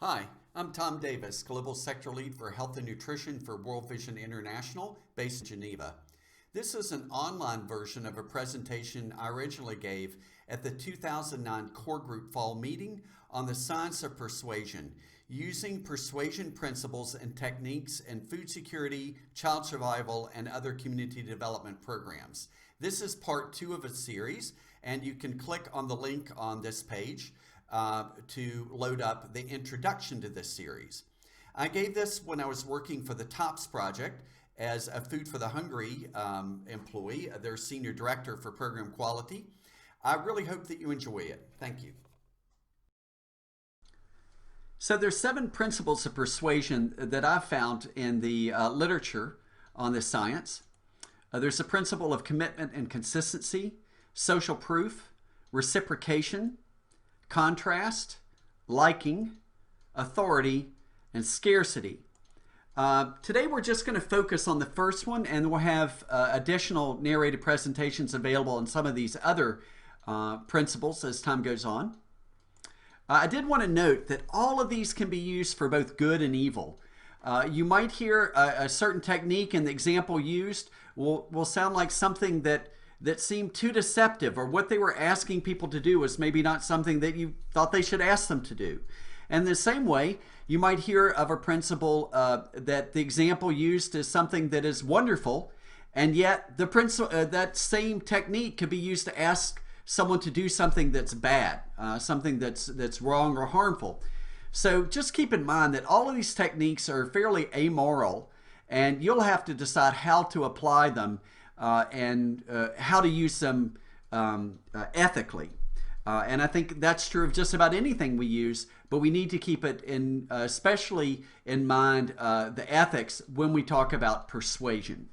Hi, I'm Tom Davis, Global Sector Lead for Health and Nutrition for World Vision International, based in Geneva. This is an online version of a presentation I originally gave at the 2009 Core Group Fall Meeting on the Science of Persuasion, using persuasion principles and techniques in food security, child survival, and other community development programs. This is part 2 of a series, and you can click on the link on this page to load up the introduction to this series. I gave this when I was working for the TOPS project as a Food for the Hungry employee, their senior director for program quality. I really hope that you enjoy it. Thank you. So there's 7 principles of persuasion that I've found in the literature on this science. There's a principle of commitment and consistency, social proof, reciprocation, contrast, liking, authority, and scarcity. Today we're just going to focus on the first one, and we'll have additional narrated presentations available on some of these other principles as time goes on. I did want to note that all of these can be used for both good and evil. You might hear a certain technique in the example used will sound like something that seemed too deceptive, or what they were asking people to do was maybe not something that you thought they should ask them to do. And the same way, you might hear of a principle that the example used is something that is wonderful, and yet the that same technique could be used to ask someone to do something that's bad, something that's wrong or harmful. So just keep in mind that all of these techniques are fairly amoral, and you'll have to decide how to apply them and how to use them ethically. And I think that's true of just about anything we use, but we need to keep it in, especially in mind, the ethics when we talk about persuasion.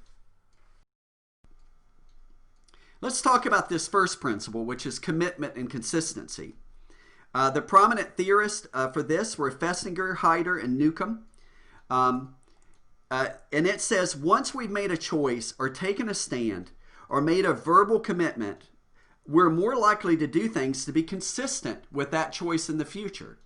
Let's talk about this first principle, which is commitment and consistency. The prominent theorists for this were Festinger, Hyder, and Newcomb. And it says, once we've made a choice or taken a stand or made a verbal commitment, we're more likely to do things to be consistent with that choice in the future.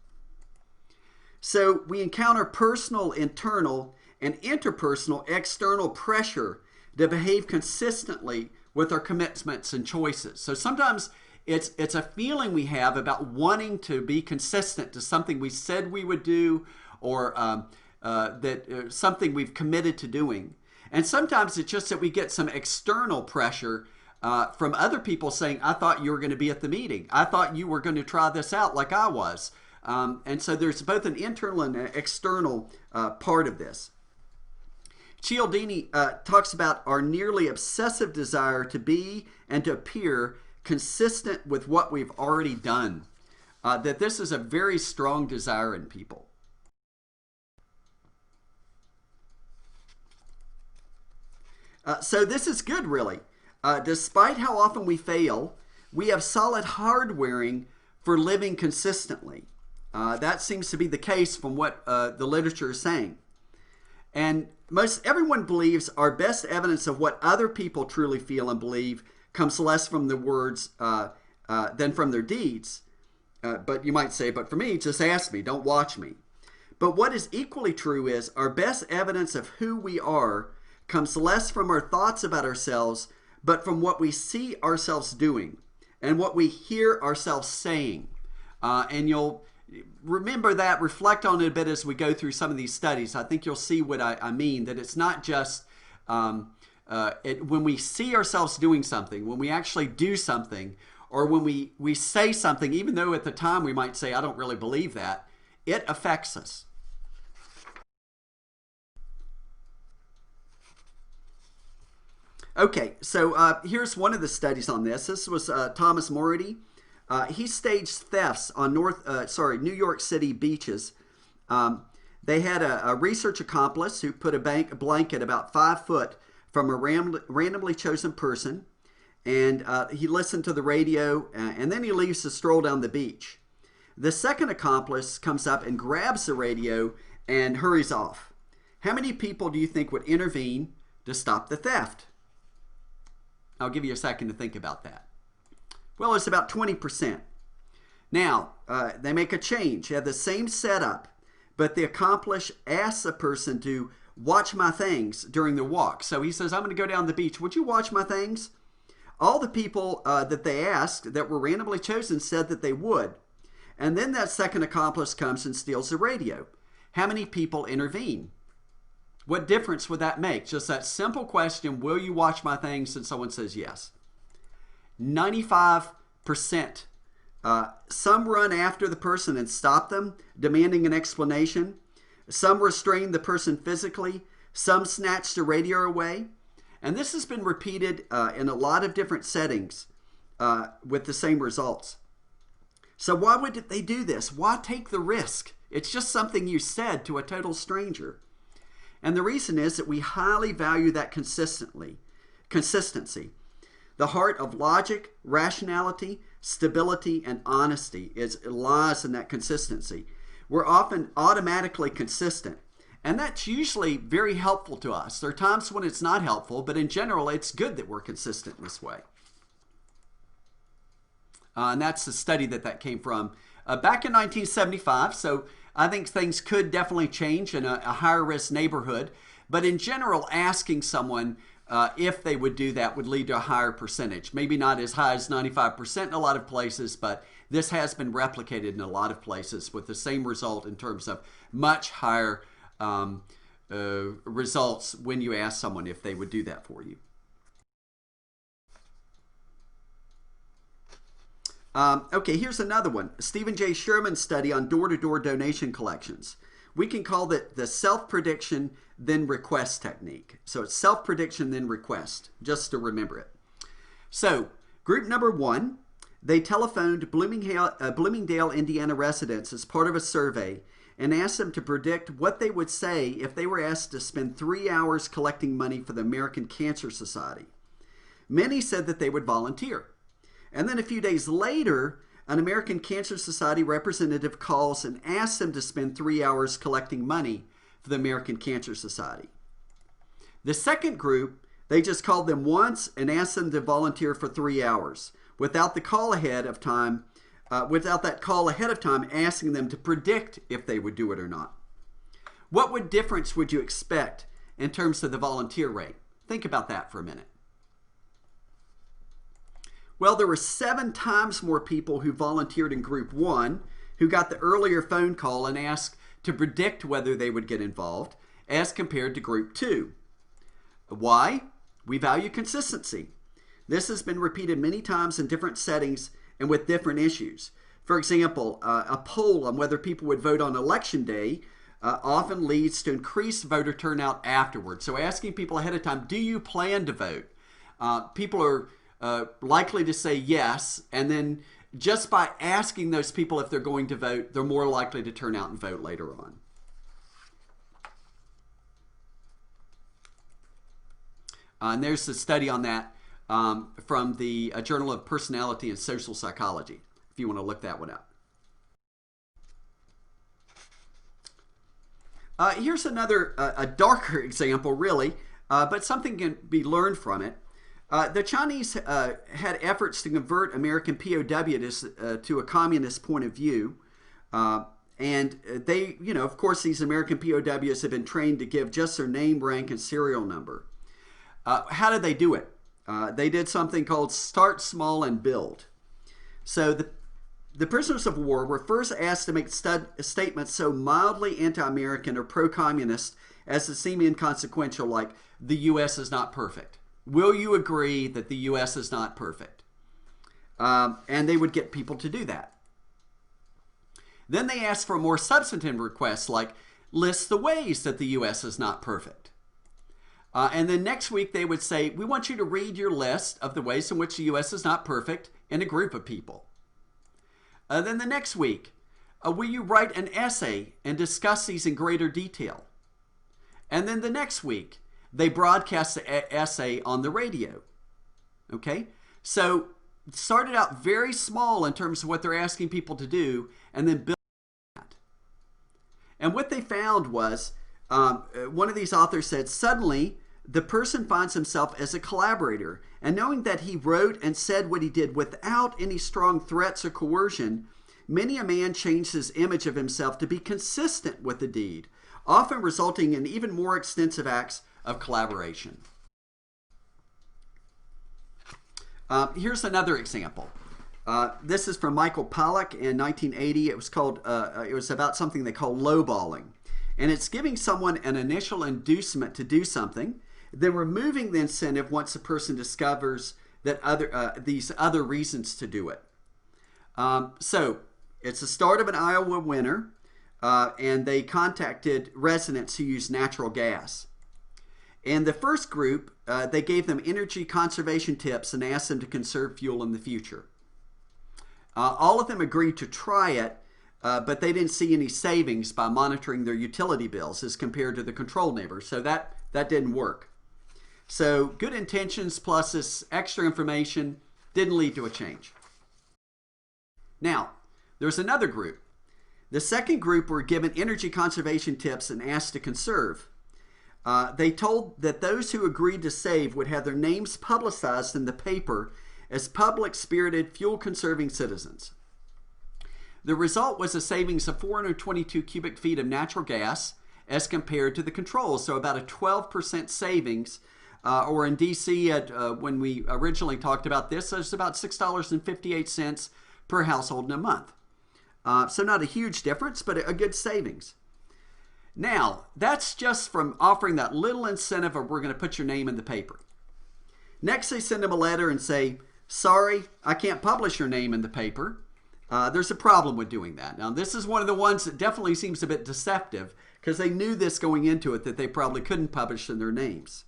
So we encounter personal, internal, and interpersonal, external pressure to behave consistently with our commitments and choices. So sometimes it's a feeling we have about wanting to be consistent to something we said we would do, or something we've committed to doing. And sometimes it's just that we get some external pressure from other people saying, I thought you were going to be at the meeting. I thought you were going to try this out like I was. And so there's both an internal and an external part of this. Cialdini talks about our nearly obsessive desire to be and to appear consistent with what we've already done. That this is a very strong desire in people. So this is good, really. Despite how often we fail, we have solid hardwaring for living consistently. That seems to be the case from what the literature is saying. And most everyone believes our best evidence of what other people truly feel and believe comes less from their words than from their deeds. But you might say, but for me, just ask me, don't watch me. But what is equally true is our best evidence of who we are comes less from our thoughts about ourselves, but from what we see ourselves doing and what we hear ourselves saying. And you'll remember that, reflect on it a bit as we go through some of these studies. I think you'll see what I mean, that it's not just when we see ourselves doing something, when we actually do something, or when we say something, even though at the time we might say, I don't really believe that, it affects us. Okay, so here's one of the studies on this. This was Thomas Morady. He staged thefts on New York City beaches. They had a research accomplice who put a blanket about 5 foot from a randomly chosen person, and he listened to the radio, and then he leaves to stroll down the beach. The second accomplice comes up and grabs the radio and hurries off. How many people do you think would intervene to stop the theft? I'll give you a second to think about that. Well, it's about 20%. Now, they make a change. They have the same setup. but the accomplice asks a person to watch my things during their walk. So he says, I'm going to go down the beach. Would you watch my things? All the people that they asked that were randomly chosen said that they would. And then that second accomplice comes and steals the radio. How many people intervene? What difference would that make? Just that simple question, will you watch my things? And someone says yes. 95%. Some run after the person and stop them, demanding an explanation. Some restrain the person physically. Some snatch the radio away. And this has been repeated in a lot of different settings with the same results. So why would they do this? Why take the risk? It's just something you said to a total stranger. And the reason is that we highly value that consistency. The heart of logic, rationality, stability, and honesty lies in that consistency. We're often automatically consistent. And that's usually very helpful to us. There are times when it's not helpful, but in general, it's good that we're consistent this way. And that's the study that came from back in 1975. So I think things could definitely change in a higher risk neighborhood. But in general, asking someone if they would do that would lead to a higher percentage. Maybe not as high as 95% in a lot of places, but this has been replicated in a lot of places with the same result in terms of much higher results when you ask someone if they would do that for you. Okay, here's another one. Stephen J. Sherman's study on door-to-door donation collections. We can call that the self-prediction, then request technique. So it's self-prediction, then request, just to remember it. So group number one, they telephoned Bloomingdale, Indiana residents as part of a survey and asked them to predict what they would say if they were asked to spend 3 hours collecting money for the American Cancer Society. Many said that they would volunteer. And then a few days later, an American Cancer Society representative calls and asks them to spend 3 hours collecting money for the American Cancer Society. The second group, they just called them once and asked them to volunteer for 3 hours without the call ahead of time, without that call ahead of time asking them to predict if they would do it or not. What difference would you expect in terms of the volunteer rate? Think about that for a minute. Well, there were 7 times more people who volunteered in group 1 who got the earlier phone call and asked to predict whether they would get involved as compared to group 2. Why? We value consistency. This has been repeated many times in different settings and with different issues. For example, a poll on whether people would vote on election day often leads to increased voter turnout afterwards. So asking people ahead of time, do you plan to vote? People are likely to say yes, and then just by asking those people if they're going to vote, they're more likely to turn out and vote later on. And there's a study on that from the Journal of Personality and Social Psychology, if you want to look that one up. Here's another, a darker example, really, but something can be learned from it. The Chinese had efforts to convert American POWs to a communist point of view. And they, of course, these American POWs have been trained to give just their name, rank, and serial number. How did they do it? They did something called start small and build. So the prisoners of war were first asked to make statements so mildly anti-American or pro-communist as to seem inconsequential, like the U.S. is not perfect. Will you agree that the U.S. is not perfect? And they would get people to do that. Then they asked for more substantive requests, like list the ways that the U.S. is not perfect. And then next week they would say, we want you to read your list of the ways in which the U.S. is not perfect in a group of people. Then the next week, will you write an essay and discuss these in greater detail? And then the next week, they broadcast the essay on the radio. Okay? So it started out very small in terms of what they're asking people to do, and then built that. And what they found was, one of these authors said, suddenly the person finds himself as a collaborator, and knowing that he wrote and said what he did without any strong threats or coercion many a man changed his image of himself to be consistent with the deed, often resulting in even more extensive acts of collaboration. Here's another example. This is from Michael Pollack in 1980. It was called. It was about something they call lowballing, and it's giving someone an initial inducement to do something, then removing the incentive once the person discovers that these other reasons to do it. So it's the start of an Iowa winter, and they contacted residents who use natural gas. And the first group, they gave them energy conservation tips and asked them to conserve fuel in the future. All of them agreed to try it, but they didn't see any savings by monitoring their utility bills as compared to the control neighbors. So that didn't work. So good intentions plus this extra information didn't lead to a change. Now, there's another group. The second group were given energy conservation tips and asked to conserve. They told that those who agreed to save would have their names publicized in the paper as public-spirited, fuel-conserving citizens. The result was a savings of 422 cubic feet of natural gas as compared to the controls, so about a 12% savings, or in DC, when we originally talked about this, it's about $6.58 per household in a month. So not a huge difference, but a good savings. Now, that's just from offering that little incentive of we're going to put your name in the paper. Next, they send them a letter and say, sorry, I can't publish your name in the paper. There's a problem with doing that. Now, this is one of the ones that definitely seems a bit deceptive because they knew this going into it, that they probably couldn't publish in their names.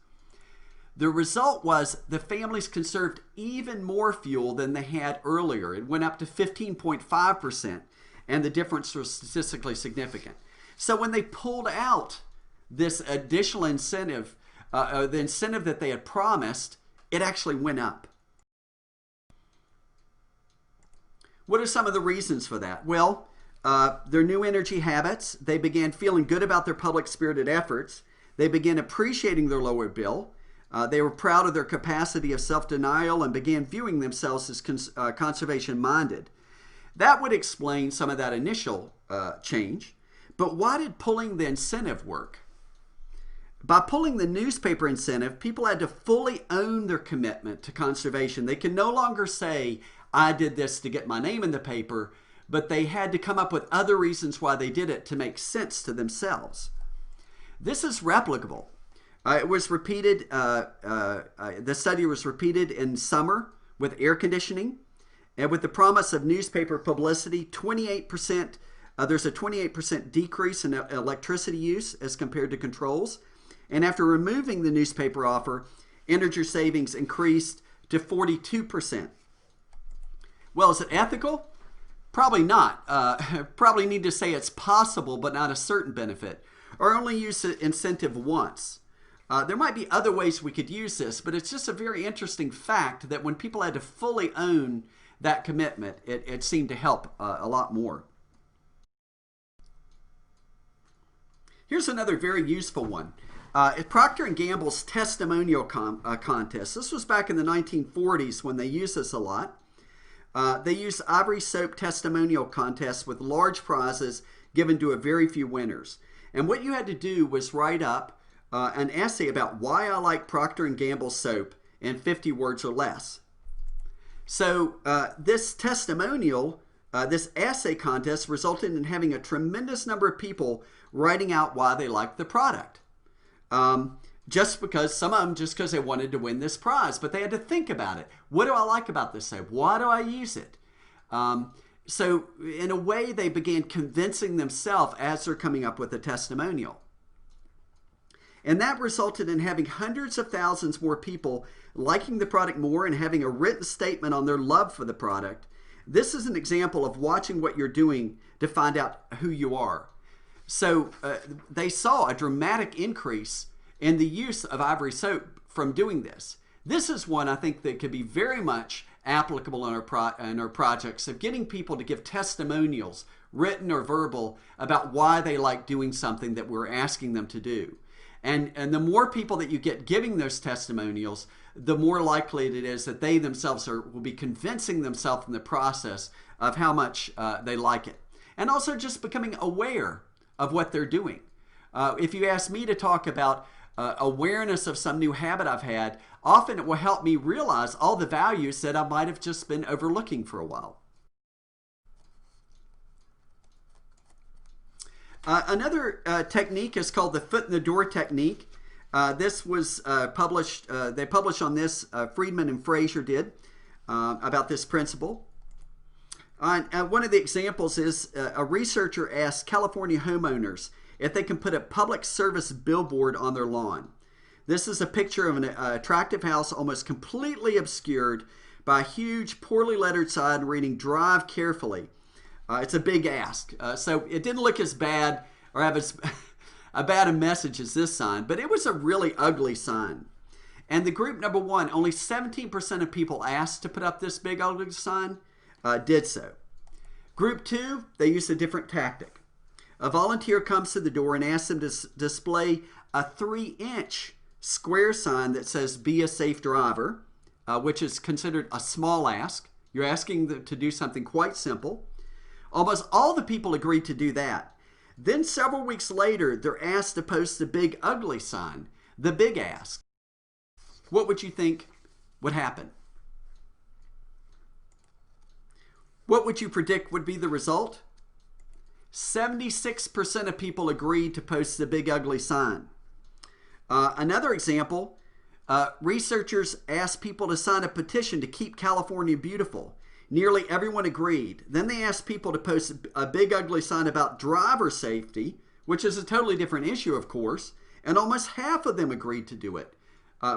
The result was the families conserved even more fuel than they had earlier. It went up to 15.5%, and the difference was statistically significant. So when they pulled out this additional incentive, the incentive that they had promised, it actually went up. What are some of the reasons for that? Well, their new energy habits. They began feeling good about their public-spirited efforts. They began appreciating their lower bill. They were proud of their capacity of self-denial and began viewing themselves as conservation-minded. That would explain some of that initial change. But why did pulling the incentive work? By pulling the newspaper incentive, people had to fully own their commitment to conservation. They can no longer say, I did this to get my name in the paper, but they had to come up with other reasons why they did it to make sense to themselves. This is replicable. It was repeated, the study was repeated in summer with air conditioning, and with the promise of newspaper publicity, 28%, there's a 28% decrease in electricity use as compared to controls. And after removing the newspaper offer, energy savings increased to 42%. Well, is it ethical? Probably not. Probably need to say it's possible, but not a certain benefit, or only use the incentive once. There might be other ways we could use this, but it's just a very interesting fact that when people had to fully own that commitment, it seemed to help a lot more. Here's another very useful one. Procter & Gamble's testimonial contest. This was back in the 1940s when they used this a lot. They used ivory soap testimonial contests with large prizes given to a very few winners. And what you had to do was write up an essay about why I like Procter & Gamble soap in 50 words or less. So this testimonial, this essay contest resulted in having a tremendous number of people writing out why they liked the product. Just because, some of them just because they wanted to win this prize, but they had to think about it. What do I like about this soap? Why do I use it? So in a way, they began convincing themselves as they're coming up with a testimonial. And that resulted in having hundreds of thousands more people liking the product more and having a written statement on their love for the product. This is an example of watching what you're doing to find out who you are. So they saw a dramatic increase in the use of ivory soap from doing this. This is one I think that could be very much applicable in our projects of getting people to give testimonials, written or verbal, about why they like doing something that we're asking them to do. And the more people that you get giving those testimonials, the more likely it is that they themselves will be convincing themselves in the process of how much they like it. And also just becoming aware of what they're doing. If you ask me to talk about awareness of some new habit I've had, often it will help me realize all the values that I might have just been overlooking for a while. Another technique is called the foot in the door technique. This was published, they published on this, Friedman and Fraser did, about this principle. One of the examples is a researcher asked California homeowners if they can put a public service billboard on their lawn. This is a picture of an attractive house almost completely obscured by a huge, poorly lettered sign reading "Drive carefully." It's a big ask. So it didn't look as bad or have as bad a message as this sign, but it was a really ugly sign. And the group number one, only 17% of people asked to put up this big ugly sign did so. Group two, they used a different tactic. A volunteer comes to the door and asks them to display a 3-inch square sign that says "Be a safe driver," which is considered a small ask. You're asking them to do something quite simple. Almost all the people agreed to do that. Then several weeks later, they're asked to post the big ugly sign, the big ask. What would you think would happen? What would you predict would be the result? 76% of people agreed to post the big ugly sign. Another example, researchers asked people to sign a petition to keep California beautiful. Nearly everyone agreed. Then they asked people to post a big ugly sign about driver safety, which is a totally different issue, of course, and almost half of them agreed to do it,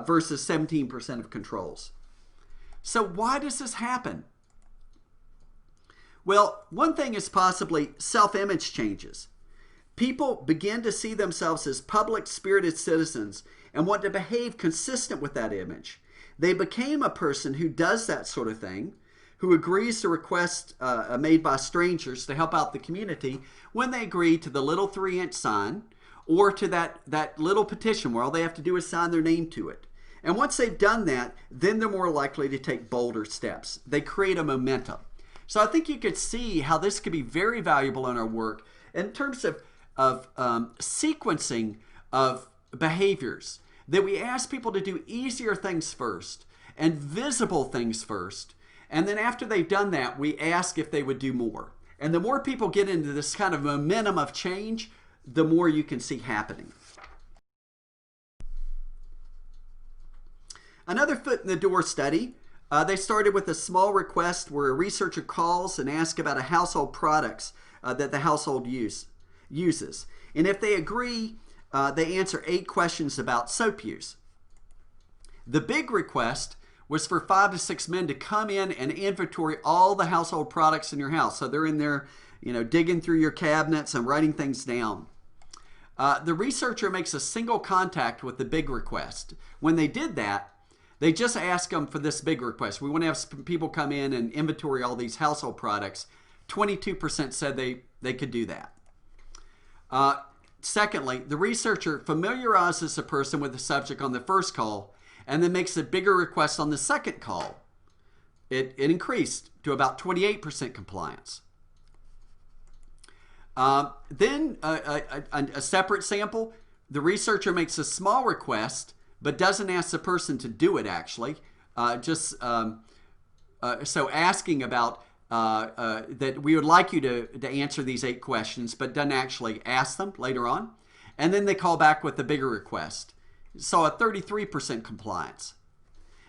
versus 17% of controls. So why does this happen? Well, one thing is possibly self-image changes. People begin to see themselves as public spirited citizens and want to behave consistent with that image. They became a person who does that sort of thing, who agrees to requests made by strangers to help out the community when they agree to the little 3-inch sign or to that little petition where all they have to do is sign their name to it. And once they've done that, then they're more likely to take bolder steps. They create a momentum. So I think you could see how this could be very valuable in our work in terms of sequencing of behaviors, that we ask people to do easier things first and visible things first. And then after they've done that, we ask if they would do more. And the more people get into this kind of momentum of change, the more you can see happening. Another foot in the door study, they started with a small request where a researcher calls and asks about a household products that the household uses. And if they agree, they answer 8 questions about soap use. The big request was for 5 to 6 men to come in and inventory all the household products in your house. So they're in there, digging through your cabinets and writing things down. The researcher makes a single contact with the big request. When they did that, they just asked them for this big request. We want to have people come in and inventory all these household products. 22% said they could do that. Secondly, the researcher familiarizes the person with the subject on the first call and then makes a bigger request on the second call. It increased to about 28% compliance. Then a separate sample, the researcher makes a small request but doesn't ask the person to do it actually. So asking about that we would like you to answer these 8 questions, but doesn't actually ask them later on. And then they call back with a bigger request. So a 33% compliance.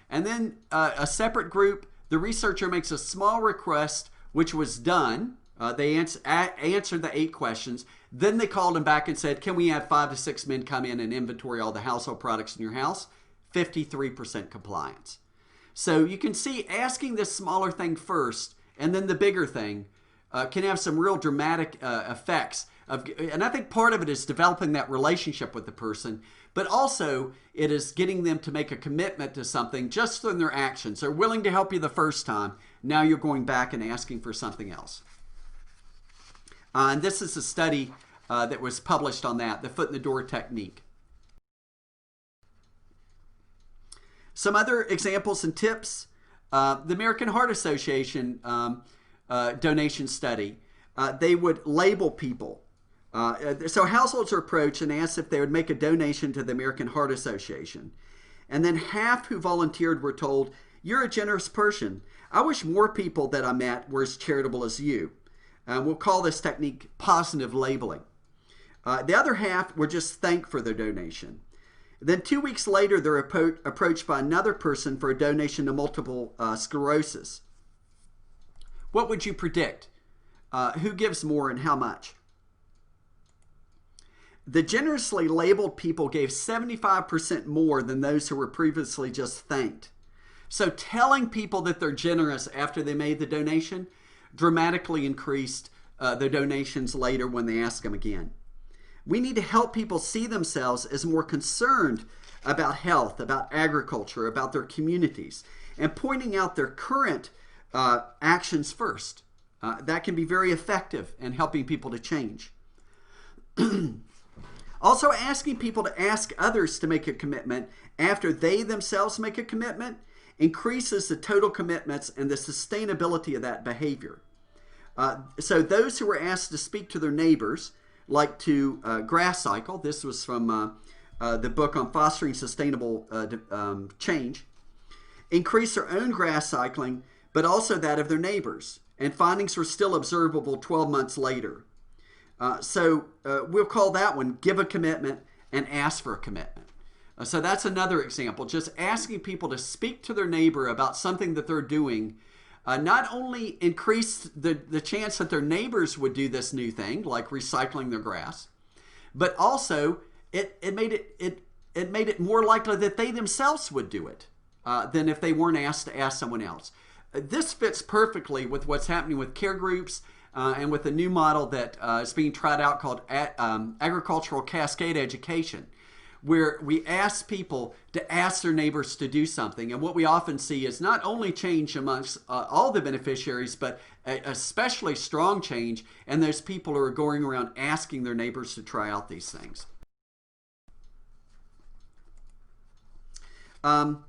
And then a separate group, the researcher makes a small request, which was done. They answered the 8 questions. Then they called him back and said, can we have 5 to 6 men come in and inventory all the household products in your house? 53% compliance. So you can see asking this smaller thing first and then the bigger thing can have some real dramatic effects. And I think part of it is developing that relationship with the person, but also it is getting them to make a commitment to something just in their actions. They're willing to help you the first time. Now you're going back and asking for something else. And this is a study that was published on that, the foot in the door technique. Some other examples and tips. The American Heart Association donation study, they would label people. So households are approached and asked if they would make a donation to the American Heart Association. And then half who volunteered were told, "You're a generous person. I wish more people that I met were as charitable as you." We'll call this technique positive labeling. The other half were just thanked for their donation. Then 2 weeks later, they're approached by another person for a donation to multiple sclerosis. What would you predict? Who gives more and how much? The generously labeled people gave 75% more than those who were previously just thanked. So telling people that they're generous after they made the donation dramatically increased their donations later when they ask them again. We need to help people see themselves as more concerned about health, about agriculture, about their communities, and pointing out their current actions first. That can be very effective in helping people to change. Also, asking people to ask others to make a commitment after they themselves make a commitment increases the total commitments and the sustainability of that behavior. So those who were asked to speak to their neighbors, like to grass cycle, this was from the book on fostering sustainable change, increased their own grass cycling, but also that of their neighbors. And findings were still observable 12 months later. So we'll call that one give a commitment and ask for a commitment. So that's another example. Just asking people to speak to their neighbor about something that they're doing not only increased the chance that their neighbors would do this new thing, like recycling their grass, but also it made it more likely that they themselves would do it than if they weren't asked to ask someone else. This fits perfectly with what's happening with care groups and with a new model that is being tried out called agricultural cascade education, where we ask people to ask their neighbors to do something. And what we often see is not only change amongst all the beneficiaries, but especially strong change in those people who are going around asking their neighbors to try out these things. Some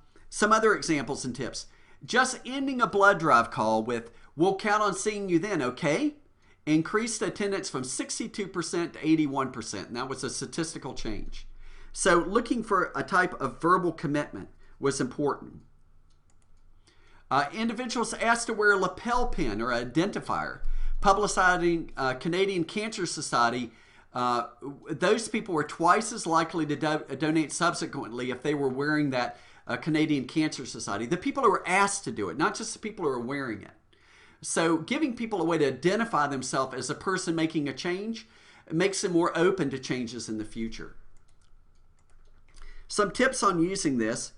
other examples and tips. Just ending a blood drive call with, "We'll count on seeing you then, okay?" increased attendance from 62% to 81%. And that was a statistical change. So looking for a type of verbal commitment was important. Individuals asked to wear a lapel pin or identifier. Publicizing Canadian Cancer Society, those people were twice as likely to donate subsequently if they were wearing that Canadian Cancer Society. The people who were asked to do it, not just the people who are wearing it. So giving people a way to identify themselves as a person making a change makes them more open to changes in the future. Some tips on using this.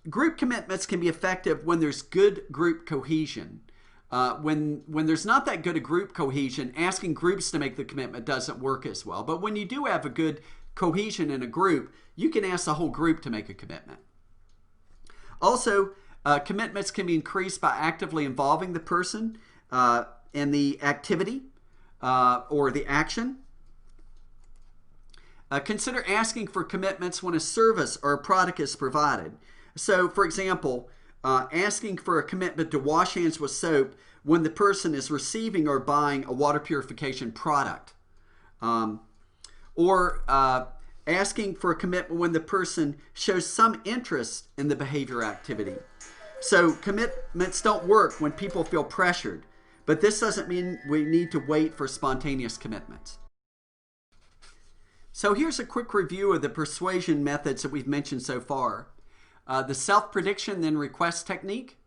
Group commitments can be effective when there's good group cohesion. When there's not that good a group cohesion, asking groups to make the commitment doesn't work as well. But when you do have a good cohesion in a group, you can ask the whole group to make a commitment. Also, commitments can be increased by actively involving the person in the activity or the action. Consider asking for commitments when a service or a product is provided. So, for example, asking for a commitment to wash hands with soap when the person is receiving or buying a water purification product. Or asking for a commitment when the person shows some interest in the behavior activity. So commitments don't work when people feel pressured, but this doesn't mean we need to wait for spontaneous commitments. So here's a quick review of the persuasion methods that we've mentioned so far. The self-prediction then request technique,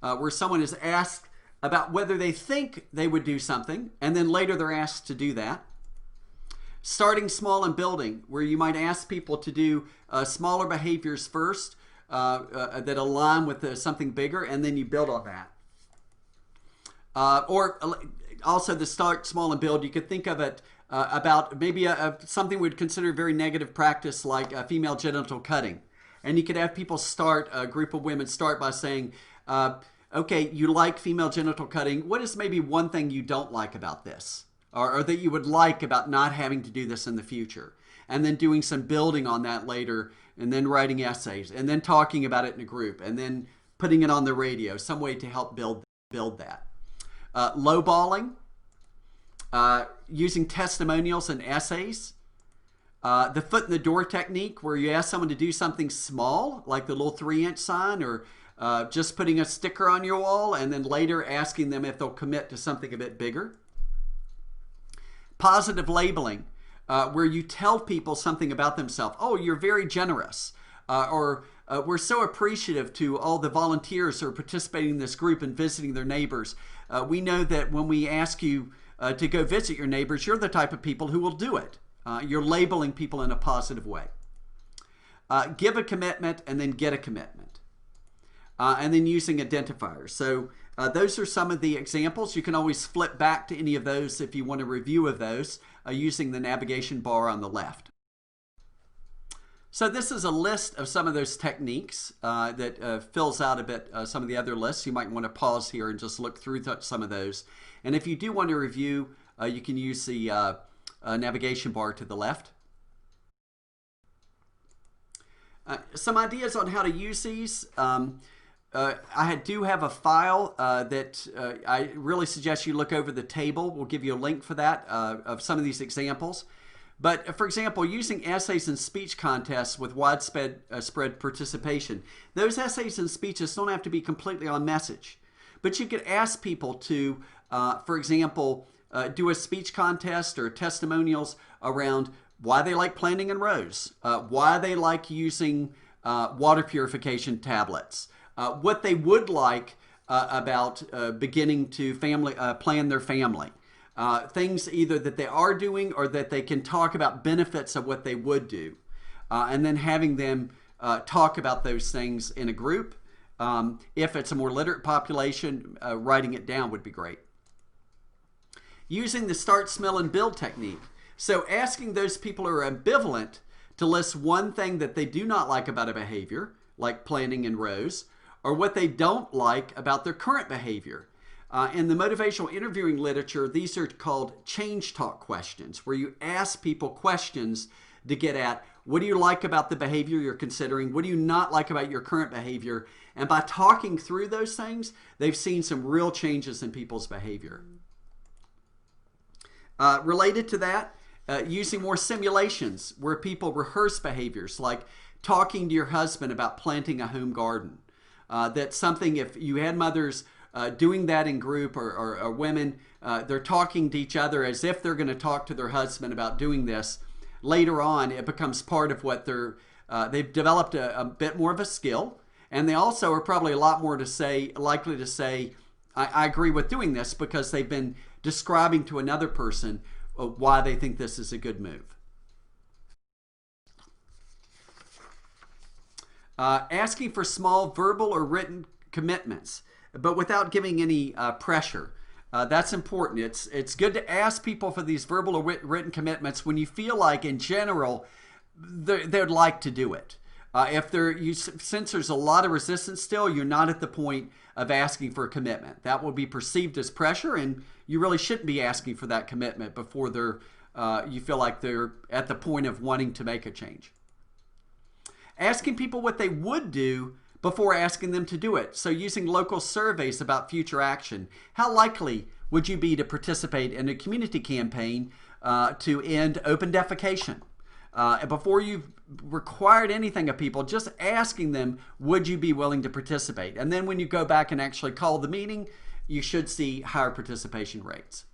where someone is asked about whether they think they would do something, and then later they're asked to do that. Starting small and building, where you might ask people to do smaller behaviors first that align with something bigger, and then you build on that. Or also the start small and build, you could think of it about maybe something we'd consider a very negative practice like female genital cutting. And you could have people start, a group of women start by saying, okay, you like female genital cutting. What is maybe one thing you don't like about this? Or that you would like about not having to do this in the future? And then doing some building on that later, and then writing essays, and then talking about it in a group, and then putting it on the radio, some way to help build build that. Lowballing, using testimonials and essays. The foot in the door technique, where you ask someone to do something small, like the little 3-inch sign, or just putting a sticker on your wall, and then later asking them if they'll commit to something a bit bigger. Positive labeling, where you tell people something about themselves. Oh, you're very generous. Or we're so appreciative to all the volunteers who are participating in this group and visiting their neighbors. We know that when we ask you to go visit your neighbors, you're the type of people who will do it. You're labeling people in a positive way. Give a commitment and then get a commitment. And then using identifiers. So those are some of the examples. You can always flip back to any of those if you want a review of those using the navigation bar on the left. So this is a list of some of those techniques that fills out a bit some of the other lists. You might want to pause here and just look through some of those. And if you do want to review, you can use the navigation bar to the left. Some ideas on how to use these. I do have a file that I really suggest you look over the table. We'll give you a link for that of some of these examples. But for example, using essays and speech contests with widespread spread participation. Those essays and speeches don't have to be completely on message. But you could ask people to, for example, do a speech contest or testimonials around why they like planting in rows, why they like using water purification tablets, what they would like about beginning to plan their family. Things either that they are doing or that they can talk about benefits of what they would do. And then having them talk about those things in a group. If it's a more literate population, writing it down would be great. Using the start, smell, and build technique. So asking those people who are ambivalent to list one thing that they do not like about a behavior, like planting in rows, or what they don't like about their current behavior. In the motivational interviewing literature, these are called change talk questions, where you ask people questions to get at what do you like about the behavior you're considering, what do you not like about your current behavior, and by talking through those things, they've seen some real changes in people's behavior. Related to that, using more simulations where people rehearse behaviors, like talking to your husband about planting a home garden. That's something, if you had mothers doing that in group, or women, they're talking to each other as if they're going to talk to their husband about doing this. Later on, it becomes part of what they've developed a bit more of a skill, and they also are probably a lot more likely to say, I agree with doing this, because they've been describing to another person why they think this is a good move. Asking for small verbal or written commitments, but without giving any pressure. That's important. It's good to ask people for these verbal or written commitments when you feel like, in general, they'd like to do it. Since there's a lot of resistance still, you're not at the point of asking for a commitment. That will be perceived as pressure, and you really shouldn't be asking for that commitment before you feel like they're at the point of wanting to make a change. Asking people what they would do before asking them to do it. So using local surveys about future action. How likely would you be to participate in a community campaign to end open defecation? Before you've required anything of people, just asking them, would you be willing to participate? And then when you go back and actually call the meeting, you should see higher participation rates.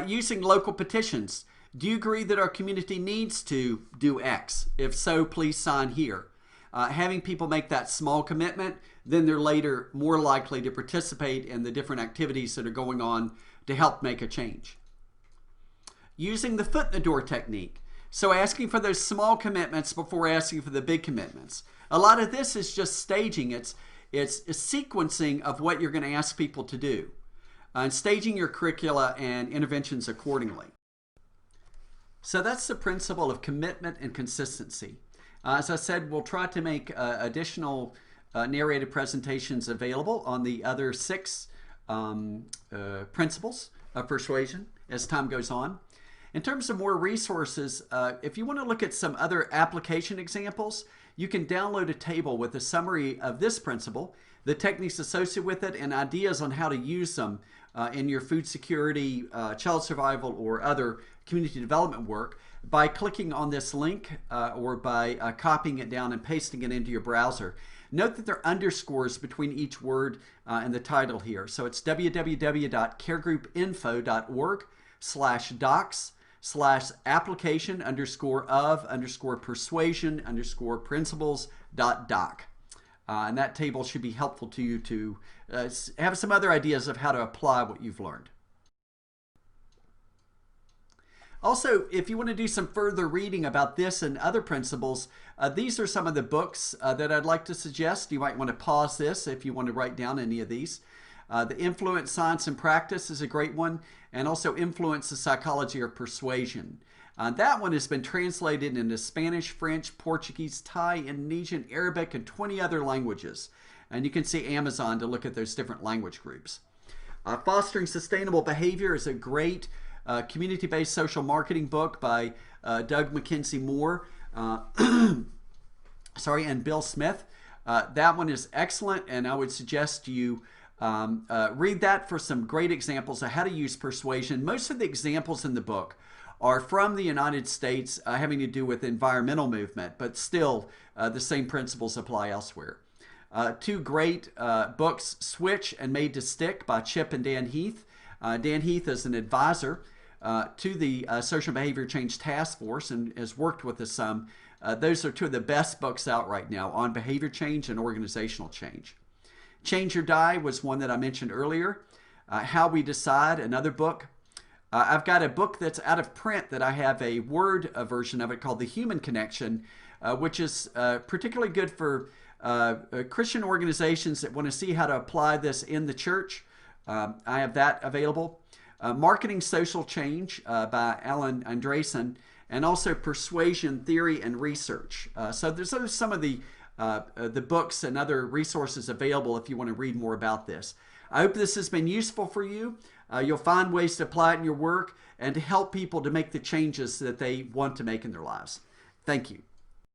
Using local petitions. Do you agree that our community needs to do X? If so, please sign here. Having people make that small commitment, then they're later more likely to participate in the different activities that are going on to help make a change. Using the foot in the door technique. So asking for those small commitments before asking for the big commitments. A lot of this is just staging. It's a sequencing of what you're going to ask people to do. And staging your curricula and interventions accordingly. So that's the principle of commitment and consistency. As I said, we'll try to make additional narrated presentations available on the other 6 principles of persuasion as time goes on. In terms of more resources, if you want to look at some other application examples, you can download a table with a summary of this principle the techniques associated with it, and ideas on how to use them in your food security, child survival, or other community development work by clicking on this link or by copying it down and pasting it into your browser. Note that there are underscores between each word and the title here. So it's www.caregroup.org/docs/application_of_persuasion_principles.doc. And that table should be helpful to you to have some other ideas of how to apply what you've learned. Also, if you want to do some further reading about this and other principles, these are some of the books that I'd like to suggest. You might want to pause this if you want to write down any of these. The Influence, Science, and Practice is a great one, and also Influence, the Psychology of Persuasion. That one has been translated into Spanish, French, Portuguese, Thai, Indonesian, Arabic, and 20 other languages. And you can see Amazon to look at those different language groups. Fostering Sustainable Behavior is a great community-based social marketing book by Doug McKenzie Moore and Bill Smith. That one is excellent, and I would suggest you read that for some great examples of how to use persuasion. Most of the examples in the book are from the United States having to do with environmental movement, but still the same principles apply elsewhere. Two great books, Switch and Made to Stick by Chip and Dan Heath. Dan Heath is an advisor to the Social Behavior Change Task Force and has worked with us some. Those are two of the best books out right now on behavior change and organizational change. Change or Die was one that I mentioned earlier. How We Decide, another book. I've got a book that's out of print that I have a Word version of it called The Human Connection, which is particularly good for Christian organizations that want to see how to apply this in the church. I have that available. Marketing Social Change by Alan Andresen, and also Persuasion Theory and Research. So there's some of the books and other resources available if you want to read more about this. I hope this has been useful for you. You'll find ways to apply it in your work and to help people to make the changes that they want to make in their lives. Thank you.